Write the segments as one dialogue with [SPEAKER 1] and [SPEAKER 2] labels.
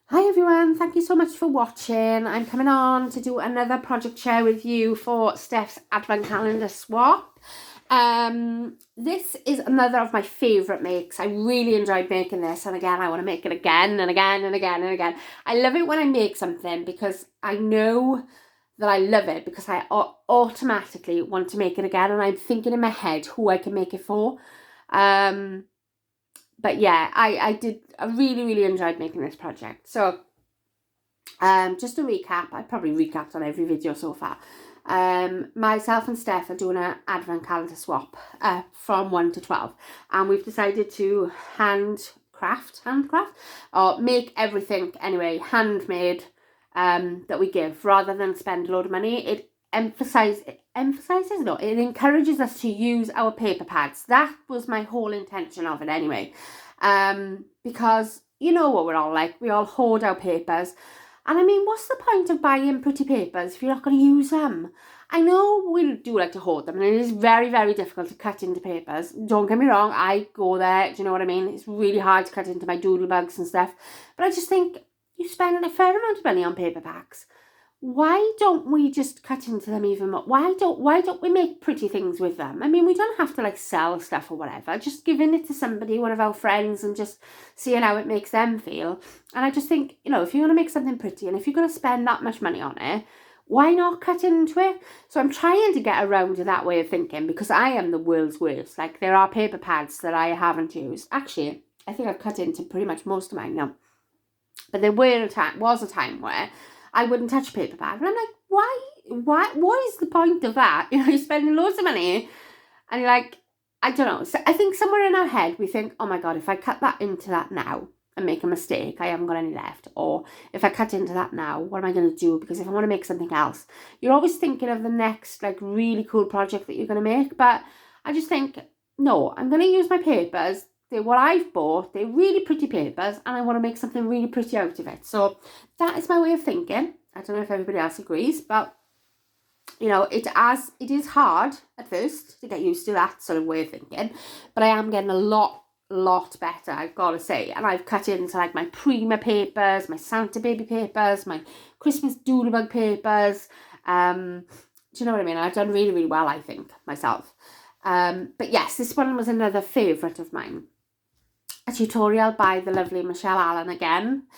[SPEAKER 1] Hi everyone, thank you so much for watching. I'm coming on to do another project share with you for Steph's Advent Calendar swap. This is another of my favourite makes. I really enjoyed making this, and again I want to make it again and again and again and again. I love it when I make something because I know that I love it because I automatically want to make it again, and I'm thinking in my head who I can make it for. But yeah, I really enjoyed making this project. So just a recap, I probably recapped on every video so far. Myself and Steph are doing an advent calendar swap from 1 to 12, and we've decided to handcraft or make everything anyway handmade that we give, rather than spend a load of money. It encourages us to use our paper pads. That was my whole intention of it anyway, because you know what we're all like, we all hoard our papers. And I mean, what's the point of buying pretty papers if you're not going to use them? I know we do like to hoard them, and it is very difficult to cut into papers. Don't get me wrong, I go there, do you know what I mean? It's really hard to cut into my doodle bugs and stuff. But I just think you spend a fair amount of money on paper packs. Why don't we just cut into them even more? Why don't we make pretty things with them? I mean, we don't have to like sell stuff or whatever. Just giving it to somebody, one of our friends, and just seeing how it makes them feel. And I just think, you know, if you're going to make something pretty and if you're going to spend that much money on it, why not cut into it? So I'm trying to get around to that way of thinking, because I am the world's worst. Like, there are paper pads that I haven't used. Actually, I think I've cut into pretty much most of mine now. But there was a time where I wouldn't touch a paper pad. And I'm like, what is the point of that? You know, you're spending loads of money and you're like, I don't know. So I think somewhere in our head we think, oh my God, if I cut that into that now and make a mistake, I haven't got any left. Or if I cut into that now, what am I going to do? Because if I want to make something else, you're always thinking of the next like really cool project that you're going to make. But I just think, no, I'm going to use my papers. They're what I've bought. They're really pretty papers, and I want to make something really pretty out of it. So that is my way of thinking. I don't know if everybody else agrees, but you know, it is hard at first to get used to that sort of way of thinking, but I am getting a lot better, I've got to say. And I've cut into like my Prima papers, my Santa baby papers, my Christmas doodlebug papers. Do you know what I mean? I've done really well, I think, myself. But yes, this one was another favourite of mine. A tutorial by the lovely Michelle Allen again.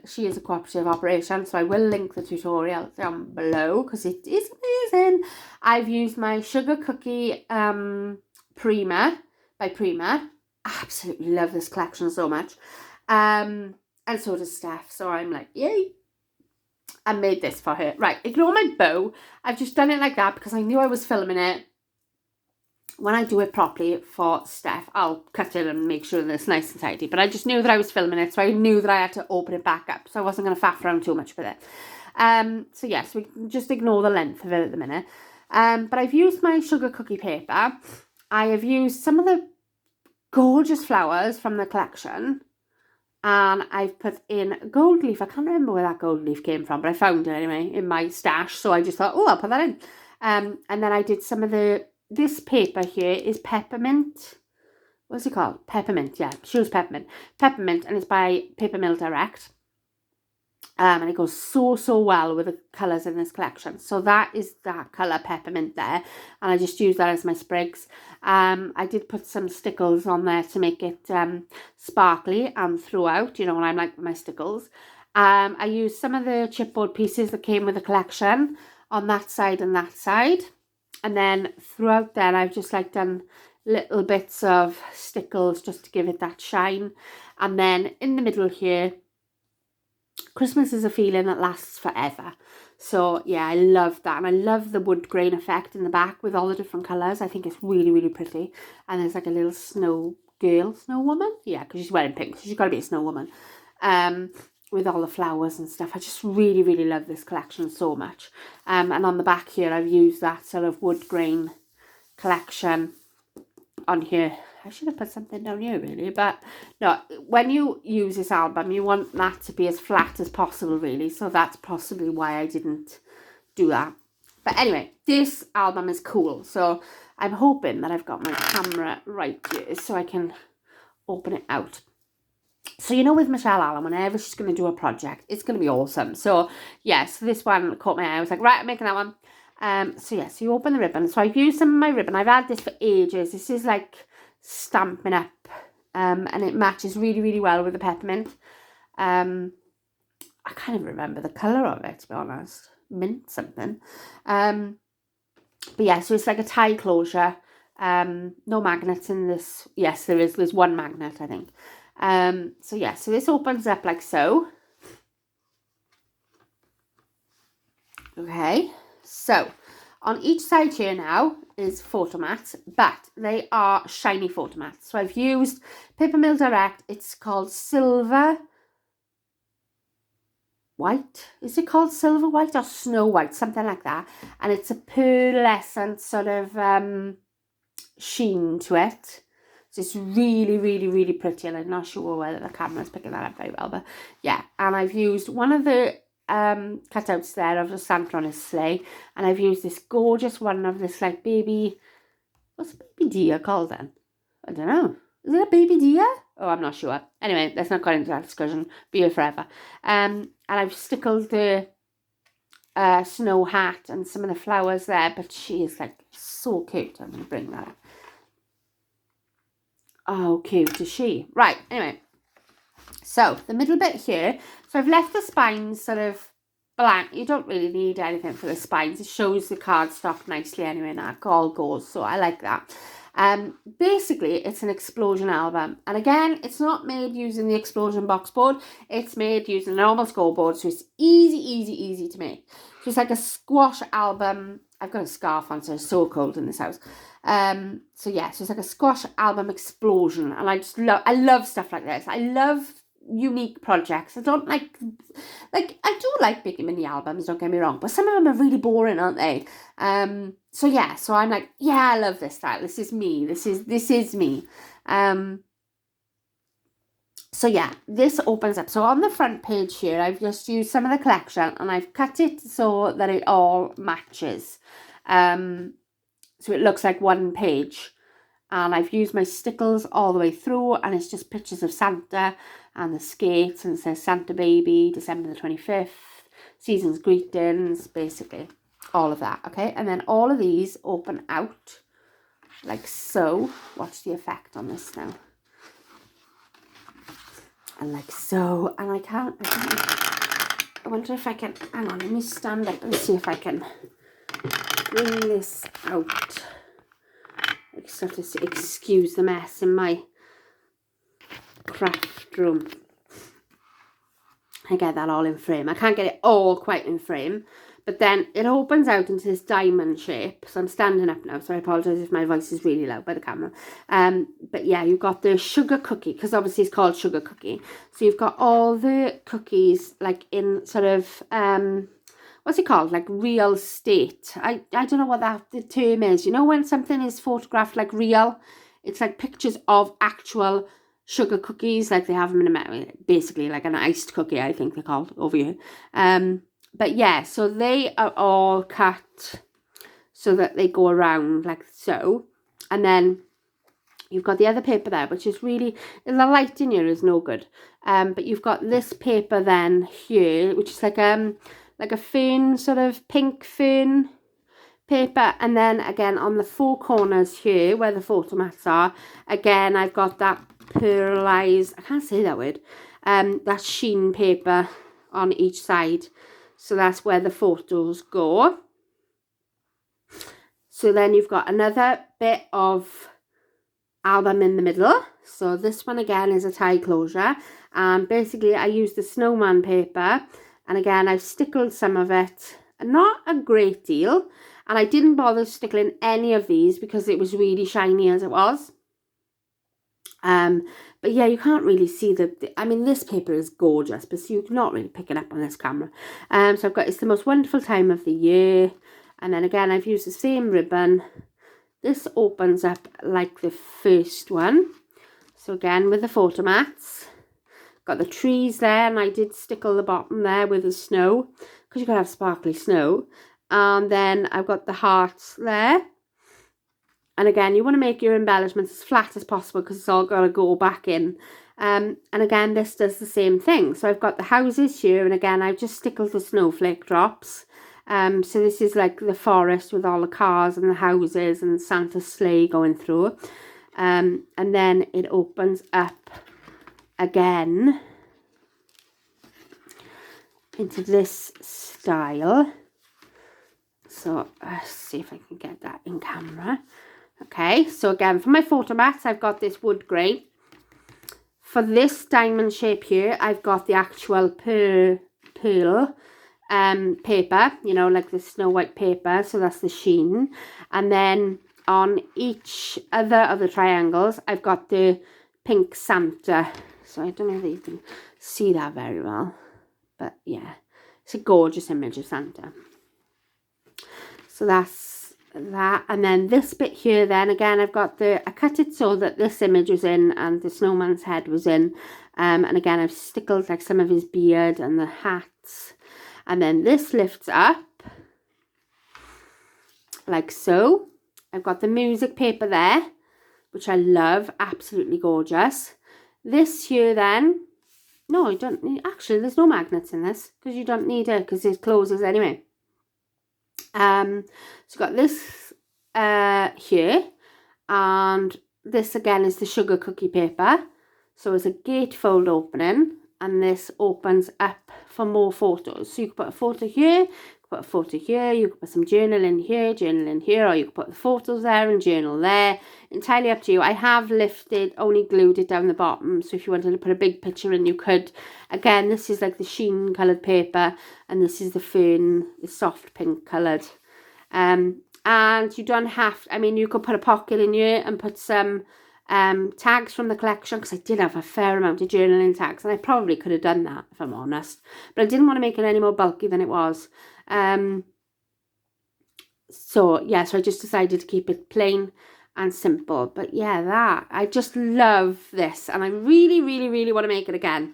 [SPEAKER 1] She is a cooperative operation, so I will link the tutorial down below because it is amazing. I've used my sugar cookie Prima by Prima. Absolutely love this collection so much. And so does Steph, so I'm like, yay. I made this for her. Right, ignore my bow. I've just done it like that because I knew I was filming it. When I do it properly for Steph, I'll cut it and make sure that it's nice and tidy. But I just knew that I was filming it, so I knew that I had to open it back up. So I wasn't going to faff around too much with it. So yes, we can just ignore the length of it at the minute. But I've used my sugar cookie paper. I have used some of the gorgeous flowers from the collection. And I've put in gold leaf. I can't remember where that gold leaf came from, but I found it anyway in my stash. So I just thought, oh, I'll put that in. And then I did some of this paper here is peppermint. What's it called? Peppermint, yeah. She was peppermint. Peppermint, and it's by Paper Mill Direct. And it goes so well with the colours in this collection. So that is that colour peppermint there. And I just use that as my sprigs. I did put some stickles on there to make it sparkly and throughout, you know, when I'm like my stickles. I used some of the chipboard pieces that came with the collection on that side and that side. And then throughout there, I've just like done little bits of stickles just to give it that shine. And then in the middle here, Christmas is a feeling that lasts forever. So yeah, I love that. And I love the wood grain effect in the back with all the different colours. I think it's really pretty. And there's like a little snow woman. Yeah, because she's wearing pink, so she's got to be a snow woman. With all the flowers and stuff. I just really love this collection so much. And on the back here, I've used that sort of wood grain collection on here. I should have put something down here really, but no, when you use this album, you want that to be as flat as possible really. So that's possibly why I didn't do that. But anyway, this album is cool. So I'm hoping that I've got my camera right here so I can open it out. So, you know, with Michelle Allen, whenever she's going to do a project, it's going to be awesome. So, yeah, so this one caught my eye. I was like, right, I'm making that one. So, yeah, so you open the ribbon. So I've used some of my ribbon. I've had this for ages. This is like Stampin' Up. And it matches really, really well with the peppermint. I can't even remember the colour of it, to be honest. Mint something. But yeah, so it's like a tie closure. No magnets in this. Yes, there is. There's one magnet, I think. So yeah, so this opens up like so. Okay, so on each side here now is photo mats, but they are shiny photo mats. So I've used Paper Mill Direct. It's called Silver White. Is it called Silver White or Snow White? Something like that. And it's a pearlescent sort of sheen to it. So it's really, really, really pretty. And I'm not sure whether the camera's picking that up very well, but yeah. And I've used one of the cutouts there of the Santa on his sleigh, and I've used this gorgeous one of this like baby, what's a baby deer called then? I don't know. Is it a baby deer? Oh, I'm not sure. Anyway, let's not go into that discussion. Be here forever. And I've stickled the snow hat and some of the flowers there, but she is like so cute. I'm going to bring that up. Oh, cute is she. Right, anyway. So, the middle bit here. So, I've left the spines sort of blank. You don't really need anything for the spines. It shows the cardstock nicely anyway, and that all goes. So, I like that. Basically, it's an explosion album. And again, it's not made using the explosion box board. It's made using a normal scoreboard. So, it's easy to make. So, it's like a squash album. I've got a scarf on, so it's so cold in this house. So yeah, so it's like a squash album explosion, and I love stuff like this. I love unique projects. I don't like I do like big mini albums, don't get me wrong, but some of them are really boring, aren't they? So yeah, so I'm like, yeah, I love this style. This is me. This is me. So yeah, this opens up. So on the front page here, I've just used some of the collection, and I've cut it so that it all matches. So it looks like one page, and I've used my stickles all the way through, and it's just pictures of Santa and the skates, and it says Santa Baby, December the 25th, season's greetings, basically all of that. Okay, and then all of these open out like so. Watch the effect on this now. And like so, and I wonder if I can, hang on, let me stand up and see if I can bring this out. I just have to excuse the mess in my craft room. I get that all in frame. I can't get it all quite in frame, but then it opens out into this diamond shape. So I'm standing up now, so I apologise if my voice is really loud by the camera. But yeah, you've got the sugar cookie, because obviously it's called sugar cookie. So you've got all the cookies like in sort of what's it called? Like real state. I don't know what the term is. You know when something is photographed like real? It's like pictures of actual sugar cookies, like they have them in basically like an iced cookie, I think they're called over here. But yeah, so they are all cut so that they go around like so. And then you've got the other paper there, which is really, the light in here is no good. But you've got this paper then here, which is like a fern, sort of pink fern paper. And then again on the four corners here where the photo mats are, again I've got that pearlized, I can't say that word, that sheen paper on each side. So that's where the photos go. So then you've got another bit of album in the middle. So this one again is a tie closure, and basically I used the snowman paper, and again I've stickled some of it, not a great deal, and I didn't bother stickling any of these because it was really shiny as it was. But yeah, you can't really see I mean, this paper is gorgeous, but you're not really picking up on this camera. So I've got, it's the most wonderful time of the year. And then again, I've used the same ribbon. This opens up like the first one. So again, with the photo mats. Got the trees there, and I did stickle the bottom there with the snow, because you gotta have sparkly snow. And then I've got the hearts there. And again, you want to make your embellishments as flat as possible because it's all got to go back in. And again, this does the same thing. So I've got the houses here, and again, I've just stickled the snowflake drops. So this is like the forest with all the cars and the houses and Santa's sleigh going through. And then it opens up again into this style. So let's see if I can get that in camera. Okay, so again, for my photo mats, I've got this wood grain. For this diamond shape here, I've got the actual pearl paper, you know, like the snow white paper. So that's the sheen. And then on each other of the triangles, I've got the pink Santa. So I don't know if you can see that very well. But yeah, it's a gorgeous image of Santa. So that's that. And then this bit here, then again, I cut it so that this image was in and the snowman's head was in. And again, I've stickled like some of his beard and the hats. And then this lifts up like so. I've got the music paper there, which I love, absolutely gorgeous. This here then, no, you don't need, actually there's no magnets in this because you don't need it because it closes anyway. So got this here, and this again is the sugar cookie paper. So it's a gatefold opening, and this opens up for more photos. So you can put a photo here, you can put a photo here, you can put some journal in here, or you can put the photos there and journal there. Entirely up to you. I have only glued it down the bottom, so if you wanted to put a big picture in, you could. Again, this is like the sheen coloured paper, and this is the fern, the soft pink coloured. And you don't have, I mean, you could put a pocket in here and put some tags from the collection, because I did have a fair amount of journaling tags, and I probably could have done that if I'm honest, but I didn't want to make it any more bulky than it was. So yeah, so I just decided to keep it plain and simple. But yeah, I just love this, and I really, really, really want to make it again.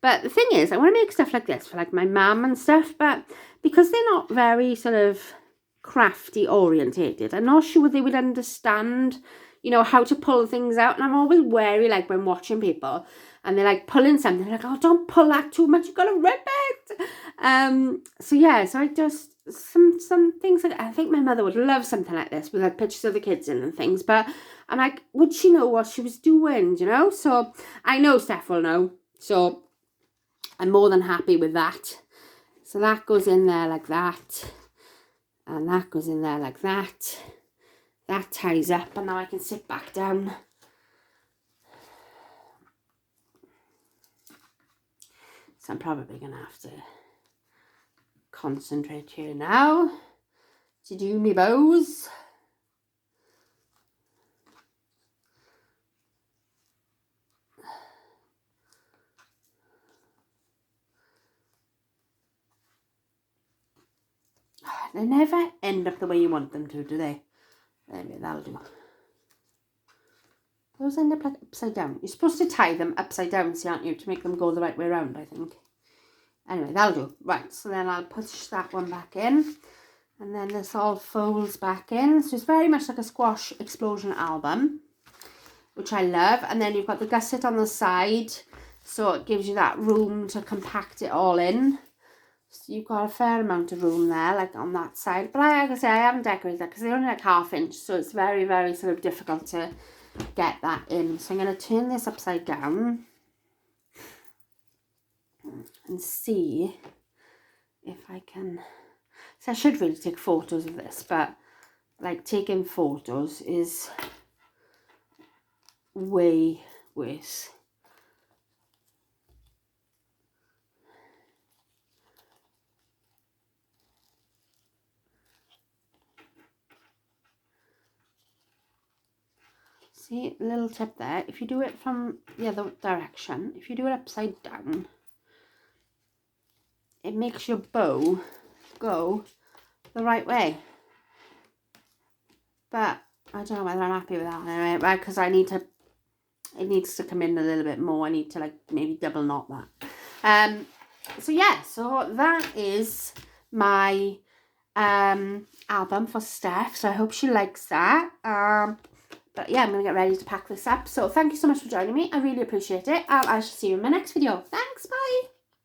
[SPEAKER 1] But the thing is, I want to make stuff like this for like my mum and stuff, but because they're not very sort of crafty orientated, I'm not sure they would understand, you know, how to pull things out. And I'm always wary, like when watching people and they're like pulling something, they're like, oh, don't pull that too much, you've got to rip it. So yeah, so I just, some things, like, I think my mother would love something like this with like pictures of the kids in and things, but I'm like, would she know what she was doing, you know? So I know Steph will know, so I'm more than happy with that. So that goes in there like that, and that goes in there like that. That ties up, and now I can sit back down. So I'm probably going to have to concentrate here now to do me bows. They never end up the way you want them to, do they? Anyway, that'll do. Those end up like upside down. You're supposed to tie them upside down, see, aren't you? To make them go the right way around, I think. Anyway, that'll do. Right, so then I'll push that one back in. And then this all folds back in. So it's very much like a squash explosion album, which I love. And then you've got the gusset on the side, so it gives you that room to compact it all in. So you've got a fair amount of room there, like on that side. But like I say, I haven't decorated that because they're only like 1/2 inch, so it's very, very sort of difficult to get that in. So I'm going to turn this upside down and see if I can. So I should really take photos of this, but like taking photos is way worse. See, a little tip there, if you do it from the other direction, if you do it upside down, it makes your bow go the right way. But I don't know whether I'm happy with that anyway, right? Because it needs to come in a little bit more. I need to like maybe double knot that. So yeah, so that is my album for Steph. So I hope she likes that. But yeah, I'm going to get ready to pack this up. So thank you so much for joining me. I really appreciate it. And I shall see you in my next video. Thanks, bye.